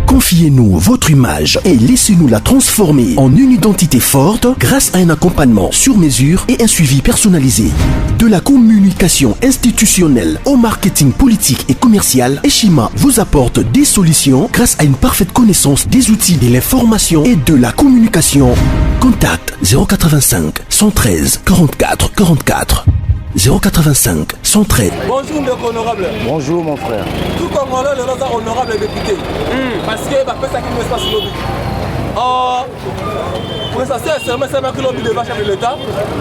Confiez-nous votre image et laissez-nous la transformer en une identité forte grâce à un accompagnement sur mesure et un suivi personnalisé. De la communication institutionnelle au marketing politique et commercial, Eshima vous apporte des solutions grâce à une parfaite connaissance des outils de l'information et de la communication. Contact 085 113 44 44. 085 113. Bonjour, monsieur honorable. Bonjour, mon frère. Tout Congolais, le nom honorable député. Parce que ça qui ne se passe lobby. Pour ça, c'est seulement que lobby de chef de l'État.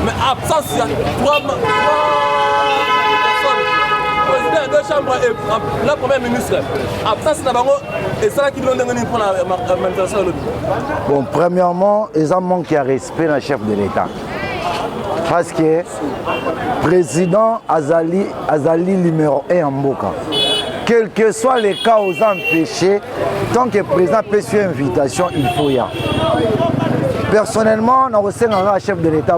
Mais absence, il y a trois personnes. Président de chambre et le premier ministre. Absence, et c'est là qu'ils l'ont donné pour la manifestation lobby. Bon, premièrement, ils ont manqué à respect dans le chef de l'État. Parce que président Azali numéro 1 en Mboka. Quel que soit les cas aux empêchés, tant que le président peut suivre une invitation, il faut y aller. Personnellement, nous sommes un chef de l'État.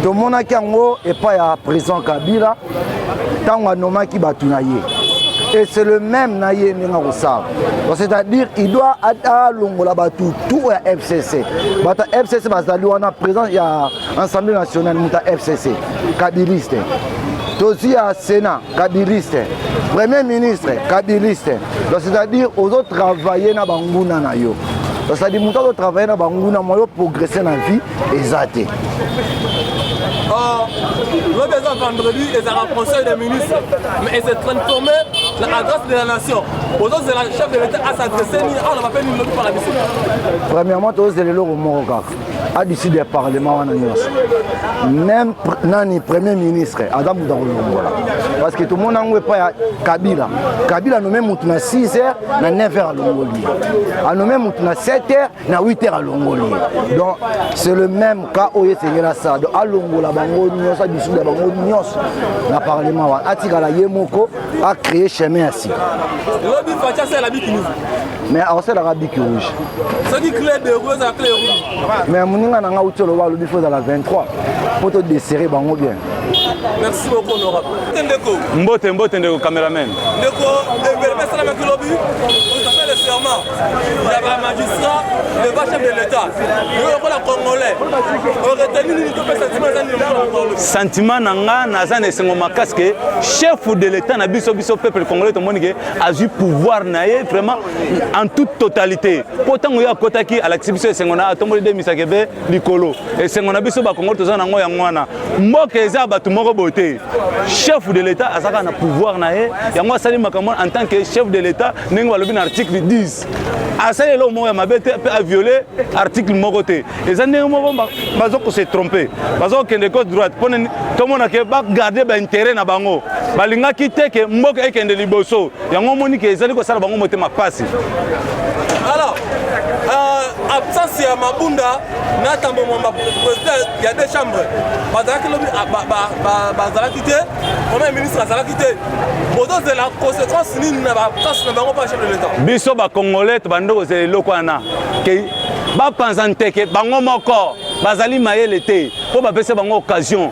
Tout le monde qui est pas président Kabila, tant que nous sommes et c'est le même naïe Nengaroussa. C'est-à-dire qu'il doit aller tout à FCC. FCC, on a présent, il y a l'Assemblée nationale, FCC, Kabiliste. Aussi à Sénat, Kabiliste. Premier ministre, Kabiliste. C'est-à-dire aux autres travailler dans Bangouna. C'est-à-dire que nous travailler dans Bangouna pour progresser dans la vie et zater. Le besoin vendredi, ils ont un conseil des ministres, mais ils s'est transformé dans la grâce de la nation. Aujourd'hui, c'est le chef de l'État à s'adresser, on n'a pas fait une lobby par la mission. Premièrement, tous les lots au Maroc, à l'issue des parlements, même le premier ministre, Adam Boudaroulongola. Parce que tout le monde n'a pas Kabila. Kabila nous met 6 heures, 9 heures à Longoli. Nous met 7 heures, 8 heures à Longoli. Donc, c'est le même cas où il y a ça. À Longola, à l'issue des le parlement, à Tigala Yemoko, a créé chemin ainsi. Lobby Fatia, c'est l'habit qui nous. Mais c'est l'habit qui rouge. C'est qui clé de rose à clé rouge. Mais mon n'a pas eu le lobby à la 23 pour te desserrer bien. Merci beaucoup, honorable. Mbote ndeko cameraman. Ndeko, permettez avec le lobby, vous avez le serment. Il y a un magistrat, le chef de l'État. Il y a un Congolais. Sentiment nanga nazane sengo makaske chef de l'État na biso peuple congolais to monike a eu pouvoir naé vraiment en toute totalité. Pourtant ya kotaki à l'exhibition sengo na tomboli de misakebe likolo et sengo na biso ba Congo to zana ngo ya ngwana mboka eza batu moko boté chef de l'État azaka na pouvoir naé yango sali makambo en tant que chef de l'État ningo lobi na article 10 asali lo mo ya mabete peut a violer article moko té et ndenge moko bazoko se tromper bazoko kende côte droite pone to mona ke ba garder ba intérêt na bango balinga kiteke mboka ekende liboso yango moni ke ezali ko sala bango motema pasi. Alors absence ya mabunda na tambo mwamba président il y a deux chambres bazalaki lobi bazalaki te premier ministre azalaki te bodo de la conséquence nini na absence na bango pa chef de l'État biso ba congolais to bando ze loko ana ke ba panzante ke bango moko bazali mayele te po ba pesa bango occasion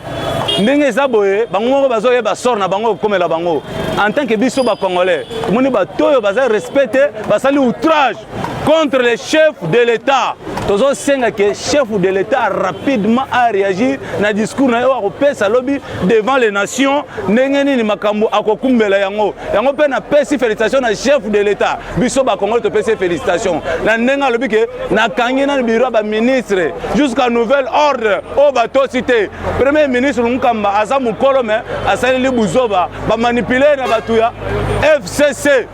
ndenge eza boye bango moko bazoyeba sort na bango komela bango en tant que biso ba congolais tomoni ba toyo bazali respecter basali outrage contre les chefs de l'État. Tozo senga que chef de l'État rapidement a réagi na discours na yo akopé sa lobby devant les nations ndengeni ni makambo akokumbela yango yango pe na pesi félicitations na chef de l'État biso ba Congo to pesi félicitations na ndenga lobby ke na kangi na bureau ba ministre jusqu'à nouvel ordre au bateau cité premier ministre Nkamba aza mukolo mais asali libuzoba ba manipuler na batuya FCC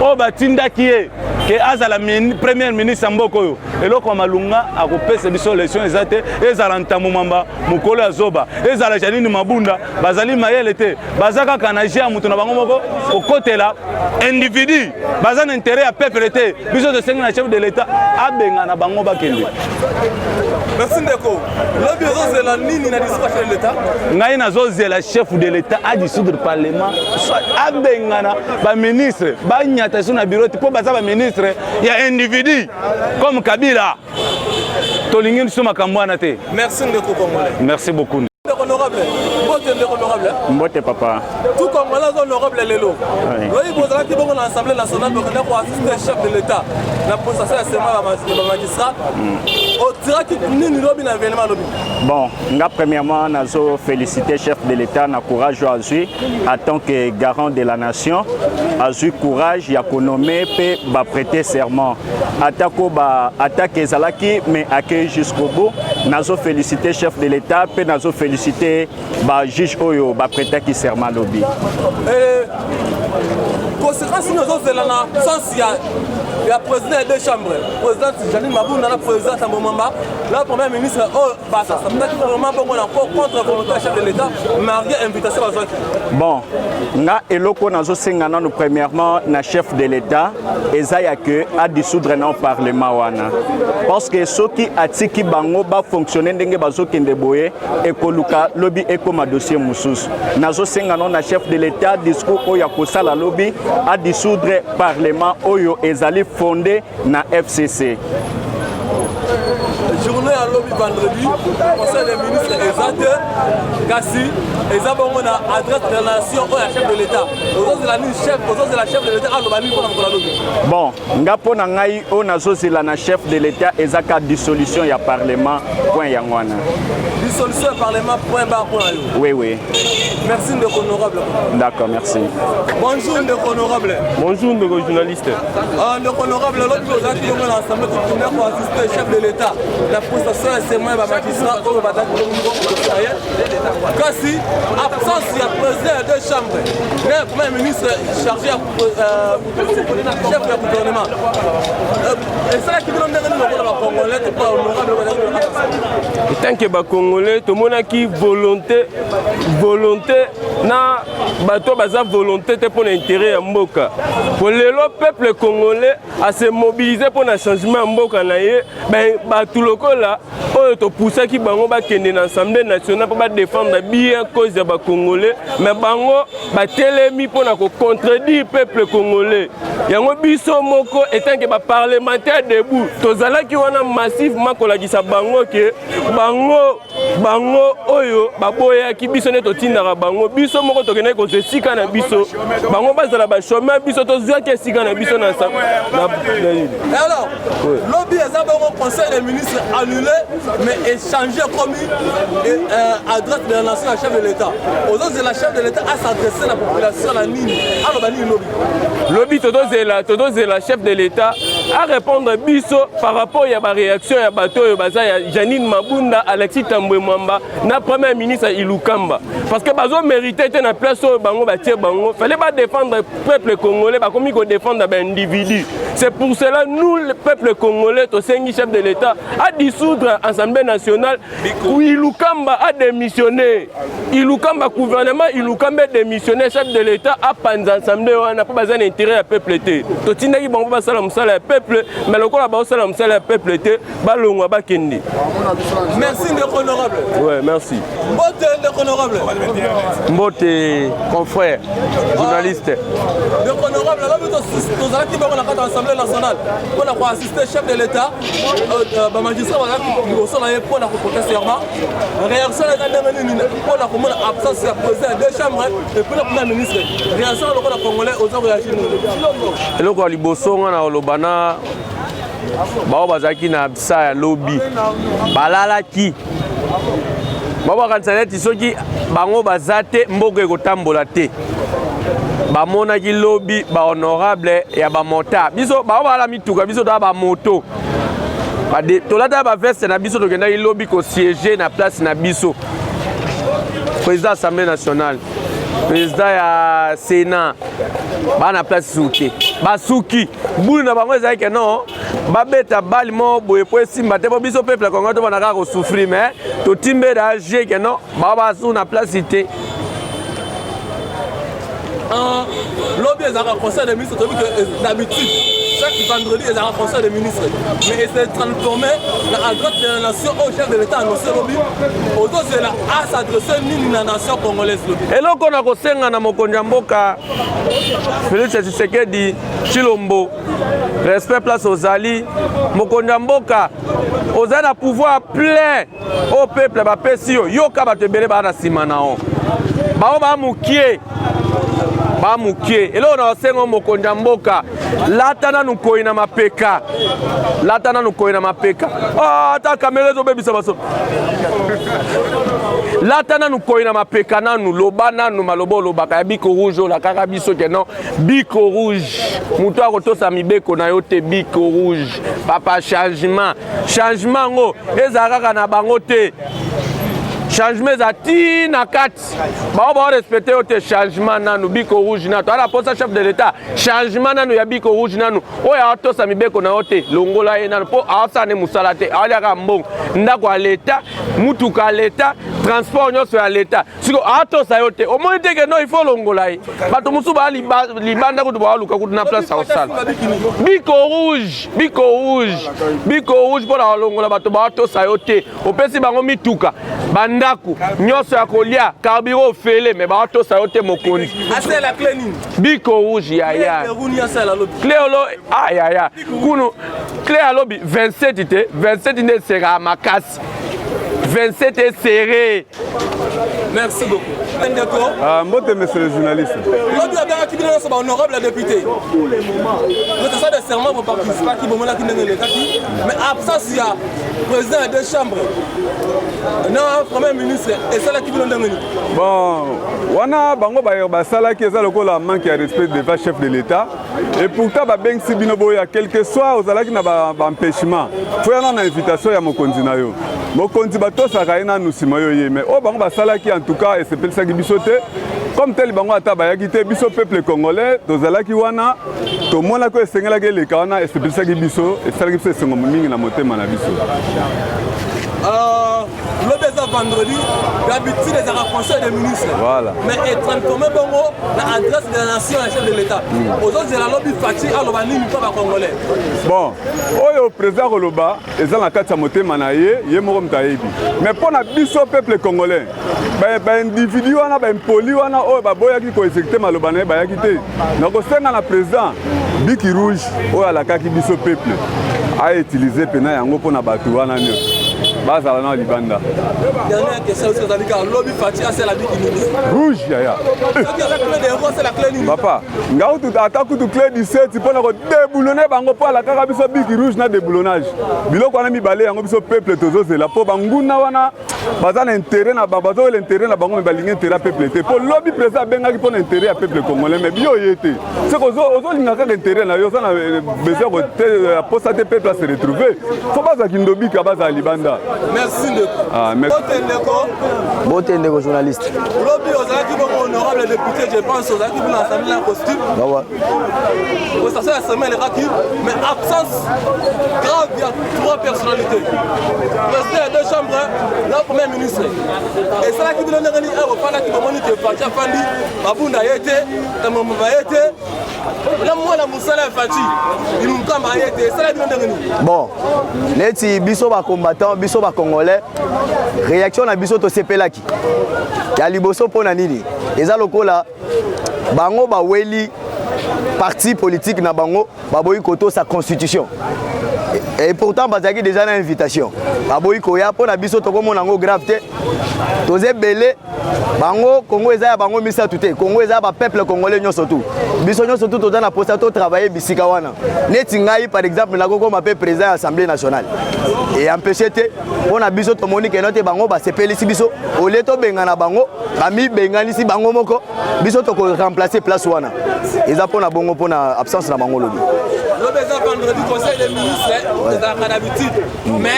au batinda kié que azala premier ministre Mboko eloko malunga akopesa biso élection ezate ezala ntamu mamba mukolo azoba ezala janini mabunda bazali mayele te bazaka kanajia mutu na bango moko okotela individu bazana intérêt à peuple te biso de senga na chef de l'État abenga na bango bakende. Merci ndeko le bureau c'est la nini na discours chef de l'État ngai nazo zela chef de l'État a dissoudre parlement soit abenga na ba ministre ba nyata sur na bureau pour baza ba ministre il y a un individu comme Kabila. Merci beaucoup. Merci beaucoup. honorable. Mbote papa. Tout comme les honorables Lelo. Oui, vous avez dit que l'Assemblée nationale pour assister le chef de l'État. La procession est seulement magistrat. On dira qu'il n'y a pas d'événement. Bon, premièrement, nous féliciter le chef de l'État, na courage Azui, en tant que garant de la nation. Azui courage, il a nommé et va prêter serment. Attaque Zalaki, mais accueilli jusqu'au bout. Nous féliciter le chef de l'État, et nous féliciter le juge Oyo, va prêter serment lobby. Conséquence, nous avons il y a président des chambres, président Janine Mabounda, président Tambomamba, le premier ministre, ça peut être vraiment bon contre la volonté du chef de l'État, marié invitation à Zoki. Bon, nga eloko nazo sengana nous premièrement na chef de l'État ezaya que a dissoudre na parlement wana. Parce que ceux qui atiki bango ba fonctionner ndenge bazo kende boye ekoluka lobby ekoma dossier mususu. Nazo sengana na chef de l'État discours oya kosala lobby a dissoudre parlement oyo ezali fondé na FCC. Journée à lobby vendredi, conseil des ministres exact, Gassi, et ça bon on a adresse de la nation au chef de l'État. Aux autres de la chef de l'État à l'obali pour la lobby. Bon, ngapo na ngai o nazozela na chef de l'État ezaka dissolution ya parlement point yangwana. Dissolution du parlement point barre point. Oui oui. Merci de honorable. D'accord, merci. Bonjour de honorable. Bonjour de journaliste. De honorable l'autre chose qui on a ensemble pour assister le chef de l'État. La procession est seulement magistrat au Badak Kasi, absence du président de chambre, le premier ministre chargé chef du gouvernement. Et c'est là qui nous donne le Congolais, tu pas honorable. Tant que les Congolais, tout le monde a qui volonté, na bateau baza volonté pour l'intérêt à Mboka. Pour le peuple congolais à se mobiliser pour le changement à Mboka naie, ben tout le là, pour pousser qui bango ba kende dans l'Assemblée nationale pour défendre bien cause des Congolais, mais bango ba télémi pour na contredire peuple congolais. Yango biso moko étant que ba parlementaire debout, tozala ki wana massivement kolagisa bango que bango oyo ba boya ki biso ne totinda bango biso moko tokene ko sika na biso bango bazala ba chômeur biso tozwa ke sika na biso na sa alors lobby eza bango conseil des ministres annulé mais échangé commis adresse de la nation à chef de l'État aux autres la chef de l'État a s'adresser à la population la nini alors bani lobby tozela chef de l'État à répondre biso par rapport à la réaction ya bato ya baza ya Janine Mabunda Alexis Tambwe Mwamba na premier ministre Ilukamba parce que bazo mérité na place au bango batie bango fallait pas défendre le peuple congolais ba comme ko défendre ben individu c'est pour cela nous le peuple congolais to sengi chef de l'État a dissoudre l'Assemblée nationale Ilukamba a démissionné Ilukamba gouvernement Ilukamba démissionné chef de l'État a panza assemblée on a pas besoin d'intérêt à peuple té to tindaki bango ba sala musala peuple mais le ko la ba sala musala peuple té ba longwa ba kendi. Merci de honorable. Ouais, merci. Mbote de honorable. Mbote confrère journaliste. De honorable là nous allons qui va la carte assemblée nationale pour assister chef de l'État ba magistrat voilà qui sont là pour la protester serment. Réaction pour la commune absence de président de chambre et pour le premier ministre. Réaction le congolais aux autres réagir. Eloko liboso na olobana bao bazaki na absa ya lobby balalaki baba kansaneti soki bango bazate mboka ekotambola te bamonaki lobby ba honorable ya ba mota biso bao bala mituka biso da ba moto tolata ba veste na biso tokendaki lobby ko siéger na place na biso président Assemblée nationale président ya Sénat bana place souté basuki bulu na bango ezali ke non babeta bali mo boye po esimba te po biso peuple Congo to banaka ko souffrir mais to timbe da je ke non baba su na place té lobby ezaka conseil des ministres d'habitude chaque vendredi ezaka conseil des ministres mais il s'est transformé la droite de la nation au chef de l'État annoncé lobby aux autres c'est là à s'adresser nini na nation congolaise lobby eloko na kosenga na mokonzi ya mboka Félix Tshisekedi Chilombo respect place ozali mokonzi ya mboka oza na pouvoir plein au peuple bapesi yo yoka bato ebele baa na nsima na yo bao bamukie eloko na osengo mokonzi ya mboka lata nanu koi na mapeka ata kamera ezobebisa baso lata nanu koi na mapeka nanu loba nanu maloba olobaka ya biko rouge ola kaka biso ke non biko rouge moto akotosa mibeko na yo te biko rouge papa changement ngo ezala kaka na bango te changement za ti na kati bao respecter yo te changement nanu biko rouge na to ala posa chef de l'état changement nanu ya biko rouge nanu oya atosa mibeko na yo te longola ye nanu po asane musala te aliaka mbongo ndako ya l'état mutuka ya l'état transport nyonso ya l'état siko atosa yo te omoni te ke no il faut longola ye bato mosusu baa libanda kutu bawaluka kutu na place ya kosala biko rouge mpona kolongola bato baatosa yo te opesi bango mituka bandako nyonso ya kolia carburant ofele me baatosa yo te mokonzi biko rouge yaya clé olo ayaya kunu clé alobi 27 te 27 nde eseka makasi 27 est serré. Merci beaucoup. Mbote, monsieur le journaliste. L'autre a bien acquis notre honorable député. Notre salle de serment pour participer qui moment là qui n'est mais absence il y a président des chambres. Non, premier ministre et celle qui vient de venir. Bon, wana bango ba sala qui est là le manque de respect devant chef de l'État et pourtant ba beng si binobo ya quelque soit aux alaki na ba empêchement. Faut y avoir une invitation ya mokonzi na yo. Mokonzi bato saka ina nusima yo ye mais oh bango ba sala qui en tout cas et c'est peut ça qui bisoté comme tel bango ata ba yakité biso peuple congolais tozalaki wana to mona ko esengela ke le kana et c'est peut ça qui biso et ça qui biso sengo mingi na motema na biso. Le désert vendredi, d'habitude les conseils des ministres. Voilà. Mais est transformé bongo l'adresse de la nation et chef de l'État. Aux autres, c'est la lobby fatiguée à l'Obani, pas congolais. Bon, au président Roloba, ils ont la carte à monter manaye, il est mort mtaïbi. Mais pour la biso peuple congolais, ben individu wana, ben poli wana, oh bah boya qui co-exécuté malobane, bah yakité. Donc au sein de la président, biki rouge, oh à la carte qui biso peuple, a utilisé pena yango pour na batu wana nyo. Bazala na libanda. Dernière question aussi, c'est la lobby fatiguée, c'est la biki rouge yaya. C'est la clé papa, ngao tu attaque tu clé 17 pour na déboulonner bango pour la carte biso biki rouge na déboulonnage. Biloko wana mi balé yango biso peuple tozo zela po banguna wana bazana intérêt na babazo l'intérêt na bango me balinga intérêt peuple te. Pour lobby président benga ki pour intérêt à peuple congolais mais bio yete. C'est que ozo linga ka intérêt na yo ça na besoin que pour ça te peuple se retrouver. Faut pas ça kindobi ka baza libanda. Merci de. Ah merci. Botendeko journaliste. Lobby aux acquis honorable député, je pense aux acquis de l'Assemblée en costume. Bah ouais. Ça c'est la semaine les acquis, mais absence grave, il y a 3 personnalités. Président des chambres, le premier ministre. Et c'est là qui veut donner un repas là qui va moniter Fatia Fandi, Babunda Yete, Tamamba Yete. Là moi la Moussala Fati, il nous camp Yete, c'est là qui veut donner. Bon, les biso ba combattant, biso ba congolais. Réaction na biso to sepelaki. Ya liboso pona nini? Eza lokola bango ba weli parti politique na bango baboyi koto sa constitution. Et pourtant bazaki déjà na invitation. Baboyi koya pona biso to komona ngo grave te. Toze belé bango Congo eza ya bango misa tout te. Congo eza ba peuple congolais nyoso tout. Biso nyoso tout toza na posta to travailler bisika wana. Neti ngai par exemple na koko ma président de l'Assemblée nationale. Et empêcher te pona biso to moni ke note bango ba sepelisi biso au leto bengana bango bami bengani si bango moko biso to ko remplacer place wana. Eza pona bongo pona absence na bango lobi. Le désert vendredi conseil des ministres c'est d'habitude mais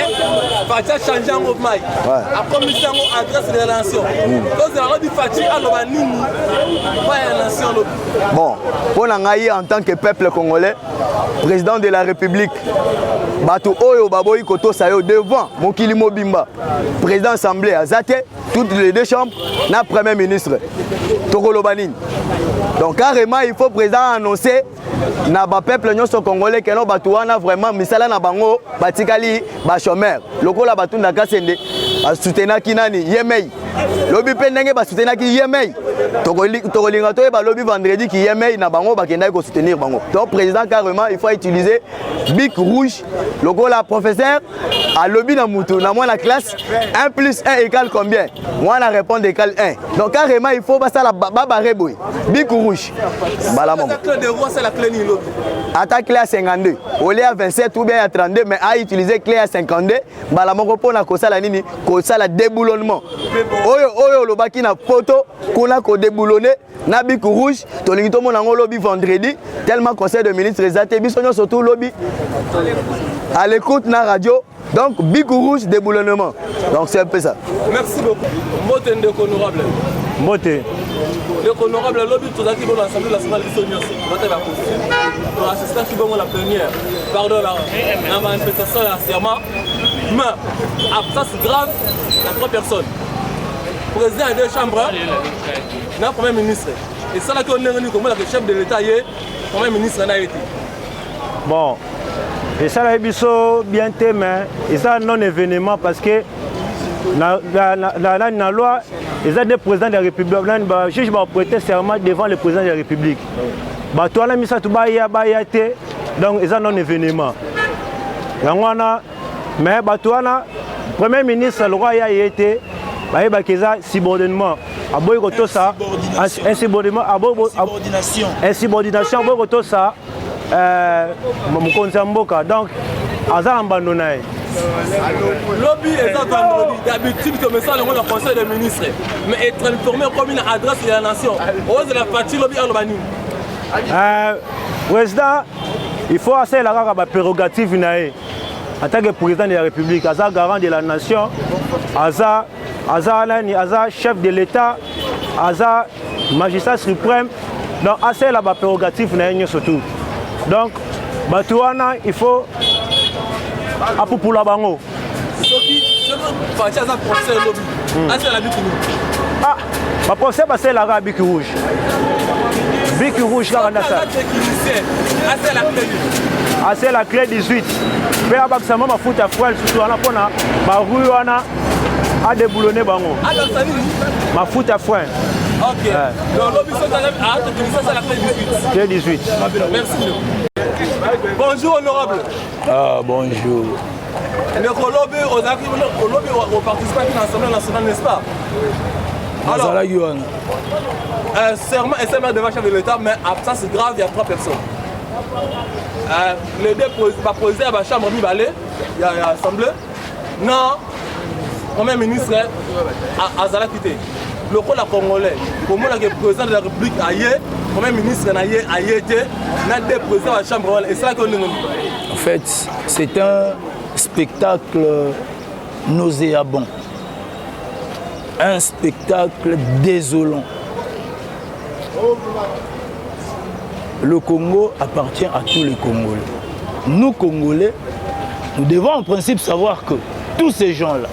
Fatia changer en mouvement. A commission adresse de la nation. Donc la lobby Fatia à l'Obanini pas la nation lobi. Bon, pona ngai en tant que peuple congolais, président de la République Bato Oyo Baboyi Koto Sayo devant Mokili Mobimba, président assemblée Azate, toutes les 2 chambres, na premier ministre Tokolo Banini. Donc carrément il faut président annoncer na ba peuple nyonso congolais que no bato wana vraiment misala na bango batikali ba chômeur. Lokola batu ndaka sende soutenir kinani Yemei. Lobi pe ndenge ba soutenir ki Yemei. Tokolinga to ba lobi vendredi ki Yemei na bango bakenda ko soutenir bango. Donc président carrément il faut utiliser bic rouge lokola professeur à lobby dans Moutou, dans la classe, 1 plus 1 égale combien? Moi, on répond égale 1. Donc, carrément, il faut passer à la babareboui. Bic ou rouge? La clé de roi, c'est la clé ni l'autre. Attaque clé à 52. Au lieu à 27 ou bien à 32, mais à utiliser clé à 52, balamoko pour la cosa la nini, cosa la déboulonnement. Oyo le baki na photo, qu'on a déboulonné, na bic rouge, ton limito mon ango lobby vendredi, tellement conseil de ministre résaté, bisogno surtout lobby. À l'écoute na radio, donc bic rouge déboulonnement. Donc c'est un peu ça. Merci beaucoup. Mote ndeko honorable. Mote. Ndeko honorable lobby tout ça qui va l'Assemblée nationale de Sonios. Mote va poursuivre. Pour assister qui va la première. Pardon là. La manifestation à serment. Mais absence grave à 3 personnes. Président des 2 chambres. Na premier ministre. Et ça là qu'on est venu comme le chef de l'État hier, premier ministre n'a été. Bon. Et ça là bien mais et ça non événement parce que la loi ils ont des présidents de la République le juge va prêter serment devant le président de la République. Bah toi là mis ça tout donc ils ont non événement. Mais bah toi là premier ministre le roi a été bah qu'ils a subordonnement à boy tout ça insubordination insubordination boy tout ça donc Aza abandonné. Lobby est vendredi. D'habitude, comme ça, le conseil des ministres. Mais être informé comme une adresse de la nation. Ose la partie lobby à l'Obani. Président, il faut assez la prérogative en tant que président de la République. Aza garant de la nation. Aza chef de l'État. Aza magistrat suprême. Donc, assez la prérogative surtout. Donc, Batouana, il faut pour la bango. Ah, ma procès c'est la bic rouge. Bic rouge là, on a ça. C'est la clé 18. Mais avec ça, ma fout à foile, surtout on a pour ma rue, on a déboulonné bango. Ma fout à foile. Ok. Donc, l'objet c'est la clé 18. Clé 18. Merci. Bonjour honorable. Ah bonjour. Le lobby aux participants de l'Assemblée nationale, n'est-ce pas? Alors, serment et serment devant le chef de l'État, mais absence grave, il y a 3 personnes. Les deux présidents à la chambre il y a l'Assemblée. Non, premier ministre Azala quitté. Le rôle congolais, comment le président de la République a été, le premier ministre a été, n'a des présidents à la chambre. Et c'est là qu'on est. En fait, c'est un spectacle nauséabond. Un spectacle désolant. Le Congo appartient à tous les Congolais. Nous, Congolais, nous devons en principe savoir que tous ces gens-là,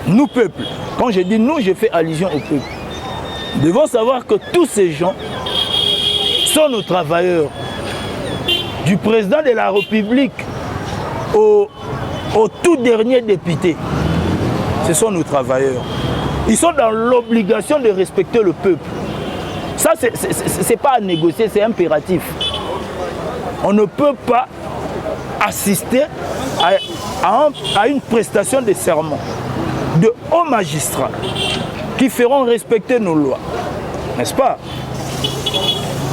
nous, peuple, quand je dis nous, je fais allusion au peuple, nous devons savoir que tous ces gens sont nos travailleurs. Du président de la République au tout dernier député, ce sont nos travailleurs. Ils sont dans l'obligation de respecter le peuple. Ça, c'est pas à négocier, c'est impératif. On ne peut pas assister à une prestation de serment de hauts magistrats qui feront respecter nos lois. N'est-ce pas?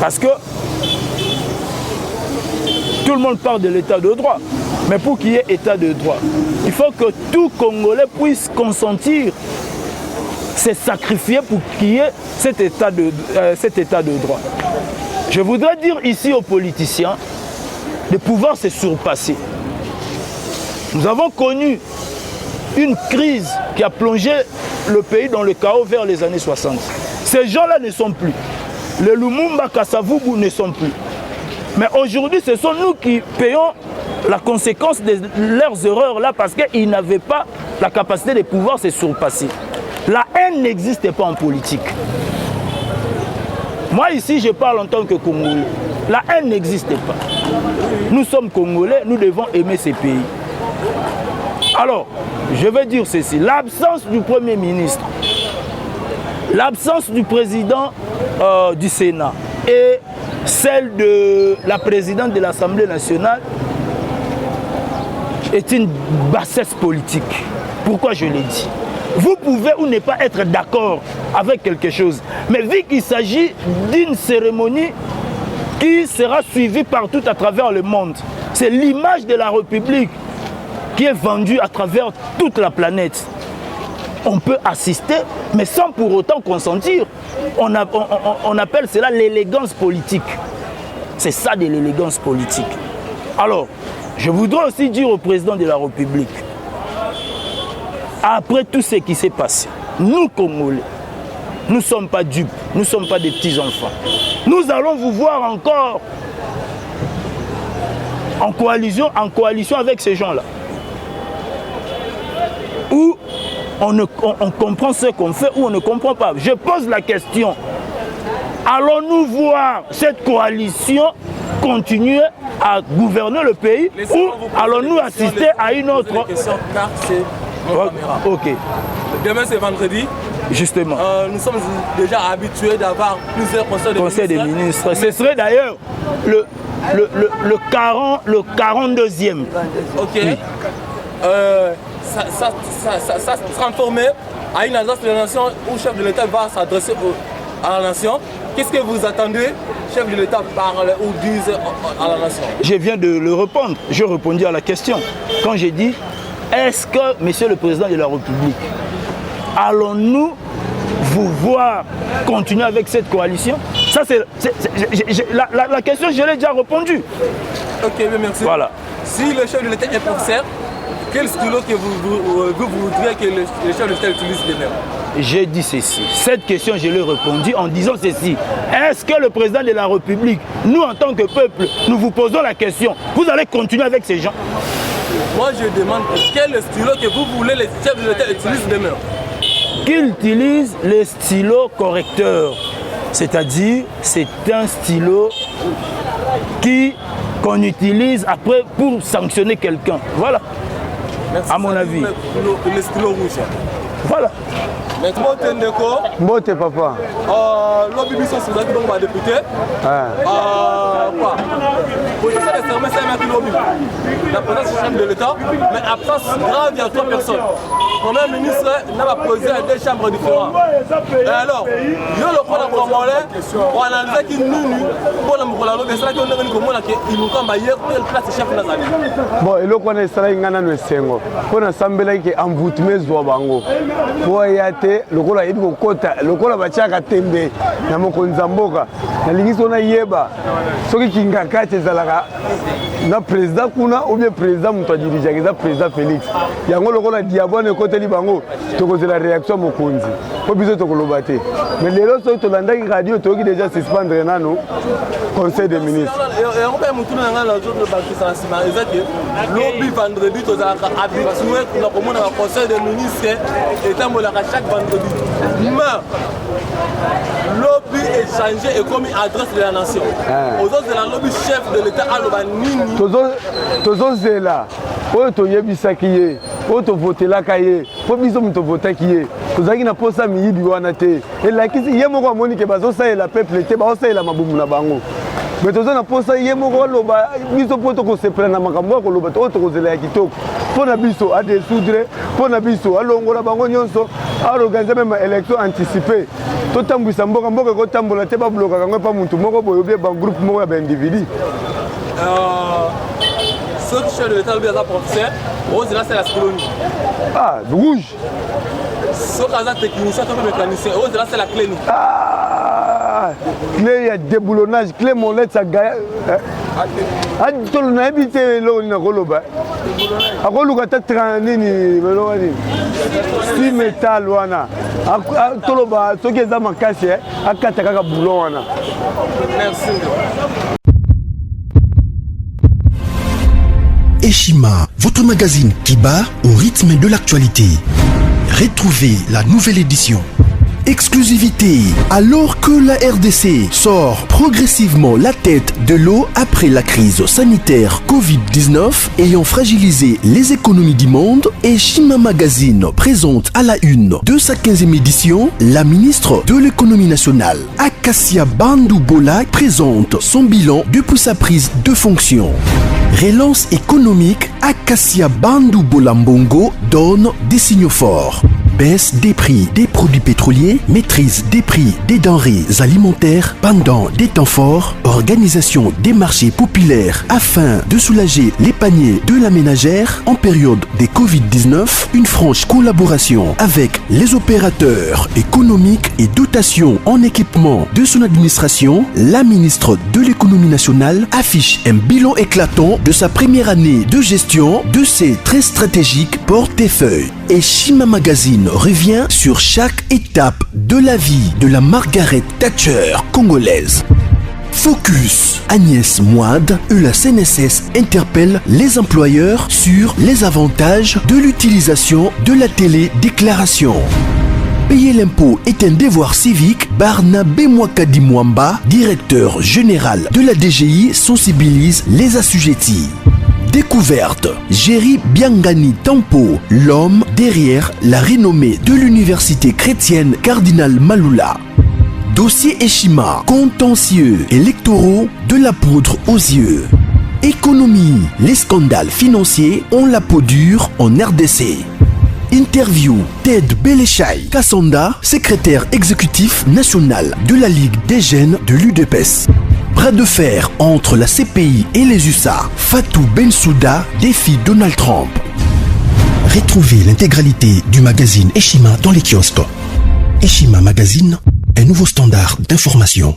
Parce que tout le monde parle de l'état de droit. Mais pour qu'il y ait état de droit, il faut que tout Congolais puisse consentir, se sacrifier pour qu'il y ait cet état de droit. Je voudrais dire ici aux politiciens de pouvoir se surpasser. Nous avons connu une crise qui a plongé le pays dans le chaos vers les années 60. Ces gens-là ne sont plus. Les Lumumba, Kasavubu ne sont plus. Mais aujourd'hui, ce sont nous qui payons la conséquence de leurs erreurs là parce qu'ils n'avaient pas la capacité de pouvoir se surpasser. La haine n'existe pas en politique. Moi ici, je parle en tant que Congolais. La haine n'existe pas. Nous sommes Congolais, nous devons aimer ces pays. Alors, je vais dire ceci. L'absence du Premier ministre, l'absence du président du Sénat et celle de la présidente de l'Assemblée nationale est une bassesse politique. Pourquoi je l'ai dit? Vous pouvez ou ne pas être d'accord avec quelque chose, mais vu qu'il s'agit d'une cérémonie qui sera suivie partout à travers le monde, c'est l'image de la République qui est vendue à travers toute la planète. On peut assister, mais sans pour autant consentir. On appelle cela l'élégance politique. C'est ça de l'élégance politique. Alors, je voudrais aussi dire au président de la République, après tout ce qui s'est passé, nous Congolais, nous ne sommes pas dupes, nous ne sommes pas des petits enfants. Nous allons vous voir encore en coalition avec ces gens-là. Où on comprend ce qu'on fait ou on ne comprend pas. Je pose la question, allons-nous voir cette coalition continuer à gouverner le pays ou allons-nous assister à une autre... Ok. Demain c'est vendredi. Justement. Nous sommes déjà habitués d'avoir plusieurs conseils de ministres. Ce serait d'ailleurs le 42e. Ok. Oui. Ça se transformer à une agence de la nation où le chef de l'État va s'adresser à la nation. Qu'est-ce que vous attendez, chef de l'État parle ou dise à la nation? Je viens de le répondre. Je répondis à la question. Quand j'ai dit, est-ce que, Monsieur le Président de la République, allons-nous vous voir continuer avec cette coalition? Ça, c'est la question, je l'ai déjà répondu. Ok, bien, merci. Voilà. Si le chef de l'État est professeur, quel stylo que vous voudriez que le chef de l'État utilise demain? J'ai dit ceci. Cette question, je l'ai répondu en disant ceci. Est-ce que le président de la République, nous en tant que peuple, nous vous posons la question, vous allez continuer avec ces gens? Moi, je demande quel stylo que vous voulez le chef de l'État utilise demain? Qu'il utilise les stylos correcteurs. C'est-à-dire, c'est un stylo qu'on utilise après pour sanctionner quelqu'un. Voilà. Merci, à mon avis. Le stylo rouge. Voilà. Mbote Ndeko. Mbote papa. Lobby biso c'est donc ma député. Quoi? Position de serment c'est un lobby. La présence du chef de l'État, mais absence grave il y a 3 personnes. Le Premier ministre n'a pas posé à 2 chambres différentes. Et alors, yo le prend pour Congolais, on analyse qui nous pour la mukula lobby c'est là qu'on a venu comme là que il nous kamba hier quelle place chef nazali. Bon, et le qu'on est ça ngana no sengo. Pour ensemble que envoûtement zo bango. Pour yate lokola yebi kokota lokola bachaka tembe na mokonza mboka na lingiso na yeba soki kingaka tezalaka na président kuna ou bien président muto dirige za président Félix yango lokola diabone koteli bango tokozela réaction mokonzi po biso tokoloba te mais lelo so tolandaki radio toki déjà suspendre nano conseil des ministres et on peut mutuna ngala zo de banki ça sima exact lobby vendredi tozalaka habitué na komona conseil des ministres et tambolaka chaque vendredi. Mais lobby est changé et comme adresse de la nation. Aux autres de la lobby chef de l'État à l'Obanini. Tozo zela. Oyo toyebisaki ye, oyo tovotelaka ye, po biso muto votaki ye. Tozaki na posa miyibi wana te. Elakisi ye moko amoni ke bazosalela peuple te, bazosalela mabumu na bango. Mais tozo na posa ye moko loba biso po tokosepela na makambo ya koloba oyo tokozela ya kitoko. Pour na biso à désoudre, pour na biso à longola bango nyonso, à organiser même élection anticipée. Tout tambwisa mboka mboka ko tambola te ba bloka kango pa muntu moko boyo be ba groupe moko ya ba individu. Ce chef de l'État le bien professeur, rose là c'est la colonie. Ah, rouge. Ce cas technicien comme mécanicien, rose là c'est la clé. Ah, clé ya déboulonnage, clé molette ça gagne. Ah, tout le habité là on a koloba. Akoluka ta tranini meloni. Si métal wana. Toloba soki eza makasi akata kaka boulon wana. Merci. Eshima, votre magazine qui bat au rythme de l'actualité. Retrouvez la nouvelle édition. Exclusivité. Alors que la RDC sort progressivement la tête de l'eau après la crise sanitaire Covid-19 ayant fragilisé les économies du monde, Eshima Magazine présente à la une de sa 15e édition la ministre de l'économie nationale, Akassia Bandou Bola, présente son bilan depuis sa prise de fonction. Relance économique, Acacia Bandou Bolambongo donne des signaux forts. Baisse des prix des produits pétroliers, maîtrise des prix des denrées alimentaires pendant des temps forts, organisation des marchés populaires afin de soulager les paniers de la ménagère en période de Covid-19, une franche collaboration avec les opérateurs économiques et dotation en équipement de son administration, la ministre de l'économie nationale affiche un bilan éclatant de sa première année de gestion de ses très stratégiques portefeuilles. Et Shima Magazine revient sur chaque étape de la vie de la Margaret Thatcher congolaise. Focus. Agnès Moide et la CNSS interpellent les employeurs sur les avantages de l'utilisation de la télédéclaration. Payer l'impôt est un devoir civique. Barnabé Mwakadi Mwamba, directeur général de la DGI, sensibilise les assujettis. Découverte. Jerry Biangani Tampo, l'homme derrière la renommée de l'université chrétienne Cardinal Malula. Dossier Eshima, contentieux électoraux de la poudre aux yeux. Économie, les scandales financiers ont la peau dure en RDC. Interview, Ted Belechai Kassonda, secrétaire exécutif national de la Ligue des jeunes de l'UDPS. Bras de fer entre la CPI et les USA. Fatou Bensouda défie Donald Trump. Retrouvez l'intégralité du magazine Eshima dans les kiosques. Eshima Magazine, un nouveau standard d'information.